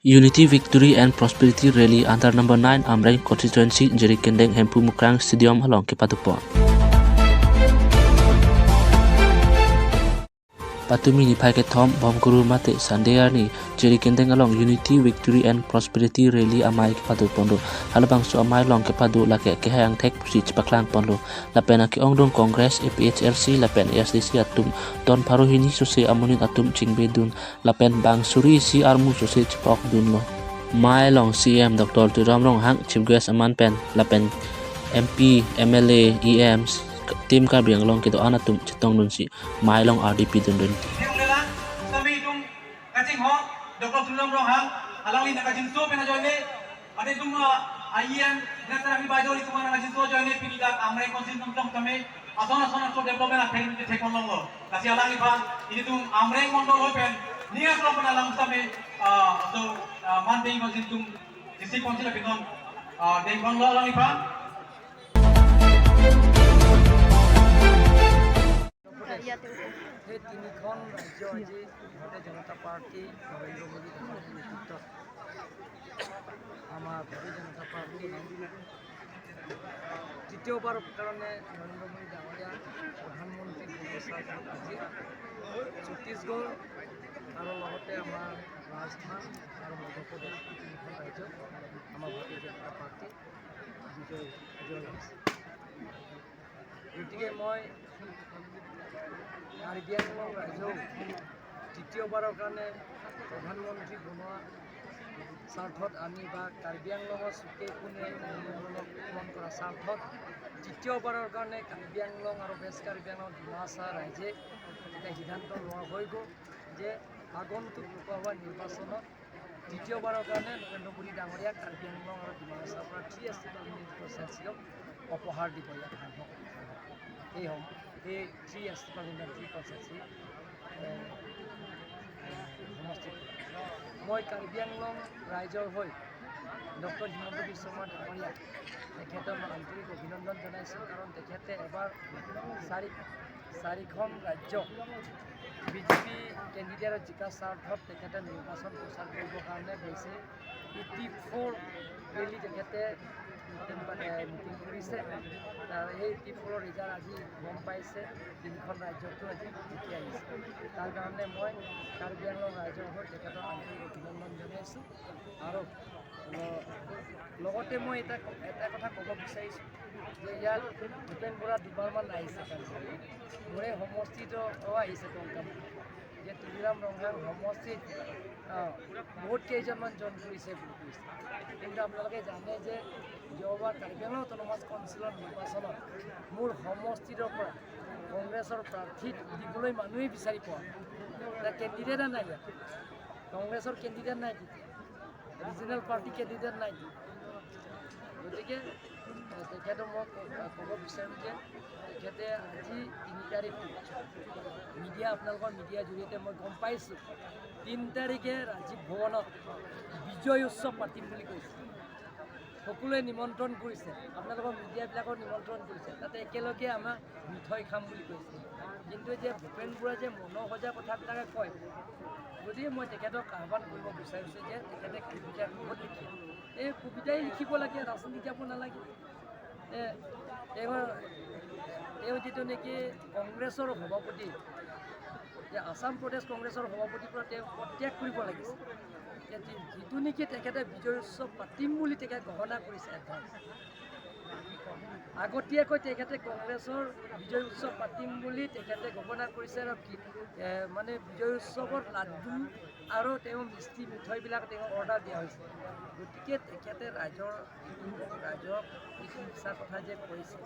Unity, Victory and Prosperity Rally antar number 9 Amreng Constituency Jeri Kendeng Hempu Mukrang Stadium Halong Kepatupon. Patumi ni Paket Tom Bom Guru Mate Sandeani Jeri Kendeng along Unity, Victory and Prosperity Rally amai Kepatu Pondo halabang so amai long Kepadu lake kehayang tek pusi Cepaklang Pondo lapen aki ongdong Kongres APHRC lapen SDC atum Don Paruhini sose amunin atum Cingbedun lapen Bang Suri si armu sose Cepok Dunlo Mai long CM Dr. Turamrong Hang Chief Guest Aman Pen lapen MP MLA EMs tim kabiang long kito anatum cetong nun si Mai long RDP dun. Kami itong kacing ho, Dr. Tulamrong Hang, alang ni nakajinso pinajoyne, ada itong IEM nakarami bajo ni kumana nakajinso joyne pinida amre konsin tumtong kami asona so development akhir ni tekon longo. Kasi alang iba ini itong amre mondol open, niya so panalang kami so manting konsin tum sisi konsin pinon dekon lo alang iba. এই তিনিখন ৰাজ্য আজি ভাৰতীয় জনতা party Narendra Modi ডাঙৰীয়াৰ নেতৃত্বত আমাৰ ভাৰতীয় জনতা party তৃতীয়বাৰৰ কাৰণে নৰেন্দ্ৰ মোদী ডাঙৰীয়া প্ৰধানমন্ত্ৰী ব্যৱস্থাত আজি ছত্তীশগড় আৰু লগতে আমাৰ ৰাজস্থান আৰু মধ্যপ্ৰদেশ তিনিখন ৰাজ্যত আমাৰ ভাৰতীয় জনতা পাৰ্টি বিজয় হৈছে গতিকে মই কাৰ্বি আংলং ৰাজ্যও তৃতীয়বাৰৰ কাৰণে প্ৰধানমন্ত্ৰী বনোৱা স্বাৰ্থত আমি বা কাৰ্বি আংলঙৰ চুকে কোণে নিয়মসমূহ পূৰণ কৰা স্বাৰ্থত তৃতীয়বাৰৰ কাৰণে কাৰ্বি আংলং আৰু ৱেষ্ট কাৰ্বি আংলং ডিমাচা ৰাইজে এটা সিদ্ধান্ত লোৱা হৈ গ'ল যে আগন্তুক লোকসভা নিৰ্বাচনত তৃতীয়বাৰৰ কাৰণে নৰেন্দ্ৰ মোদী ডাঙৰীয়া কাৰ্বি আংলং আৰু ডিমাচাৰ পৰা 3 কনষ্টিটুৱেঞ্চিক উপহাৰ দিব ইয়াত সাংসদ এই 3 কনষ্টিটুৱেঞ্চি সমষ্টিত মই কাৰ্বি আংলং ৰাইজৰ হৈ ডক্টৰ হিমন্ত বিশ্ব শৰ্মা ডাঙৰীয়াক তেখেতৰ মই আন্তৰিক অভিনন্দন জনাইছোঁ কাৰণ তেখেতে এবাৰ চাৰিখন ৰাজ্য বিজেপি কেণ্ডিডেটৰ জিকাৰ স্বাৰ্থত তেখেতে নিৰ্বাচন প্ৰচাৰ কৰিবৰ কাৰণে গৈছে 84 ৰেলী তেখেতে মিটিং কৰিছে আৰু এই 84ৰ ৰিজাল্ট আজি গম পাইছে তিনিখন ৰাজ্যতো আজি জিকি আহিছে তাৰ কাৰণে মই কাৰ্বি আংলং ৰাইজৰ হৈ তেখেতৰ আন্তৰিক অভিনন্দন জনাইছোঁ আৰু লগতে মই এটা কথা ক'ব বিচাৰিছোঁ যে ইয়াত ভূপেন বৰা দুবাৰমান আহিছে মোৰে সমষ্টিতো আহিছে টংকামুখ যে তুলিৰাম ৰংহাং সমষ্টিত বহুত কেইজনমান জন কৰিছে বুলি কৈছে কিন্তু আপোনালোকে জানে যে যোৱাবাৰ কাৰ্বি আংলং অট'নমাছ কাউন্সিলৰ নিৰ্বাচনত মোৰ সমষ্টিৰ পৰা কংগ্ৰেছৰ প্ৰাৰ্থী দিবলৈ মানুহেই বিচাৰি পোৱা নাই কেণ্ডিডেটে নাই ইয়াত কংগ্ৰেছৰ কেণ্ডিডেট নাই ৰিজনেল পাৰ্টি কেণ্ডিডেট নাই গতিকে তেখেতক মই ক'ব বিচাৰোঁ যে তেখেতে আজি 3 তাৰিখে আপোনালোকৰ মিডিয়াৰ জৰিয়তে মই গম পাইছোঁ 3 তাৰিখে ৰাজীৱ ভৱনত বিজয় উৎসৱ পাতিম বুলি কৈছে সকলোৱে নিমন্ত্ৰণ কৰিছে আপোনালোকৰ মিডিয়াবিলাকৰ নিমন্ত্ৰণ কৰিছে তাতে একেলগে আমাৰ মিঠৈ খাম বুলি কৈছে কিন্তু যে ভূপেন বৰাই যে মনোসজা কথাবিলাকে কয় গতিকে মই তেখেতক আহ্বান কৰিব বিচাৰিছোঁ যে তেখেতে কবিতা বহুত লিখে এই কবিতাই লিখিব লাগে ৰাজনীতি যাব নালাগে তেওঁ যিটো নেকি কংগ্ৰেছৰ সভাপতি যে আসাম প্ৰদেশ কংগ্ৰেছৰ সভাপতিৰ পৰা তেওঁ প্ৰত্যাগ কৰিব লাগিছে যিটো নেকি তেখেতে বিজয় উৎসৱ পাতিম বুলি তেখেতে ঘোষণা কৰিছে আগতীয়াকৈ তেখেতে কংগ্ৰেছৰ বিজয় উৎসৱ পাতিম বুলি তেখেতে ঘোষণা কৰিছে আৰু মানে বিজয় উৎসৱৰ লাড্ডু আৰু তেওঁ মিষ্টি মিঠৈবিলাক তেওঁ অৰ্ডাৰ দিয়া হৈছে গতিকে তেখেতে ৰাইজক যিটো মিছা কথা যে কৈছে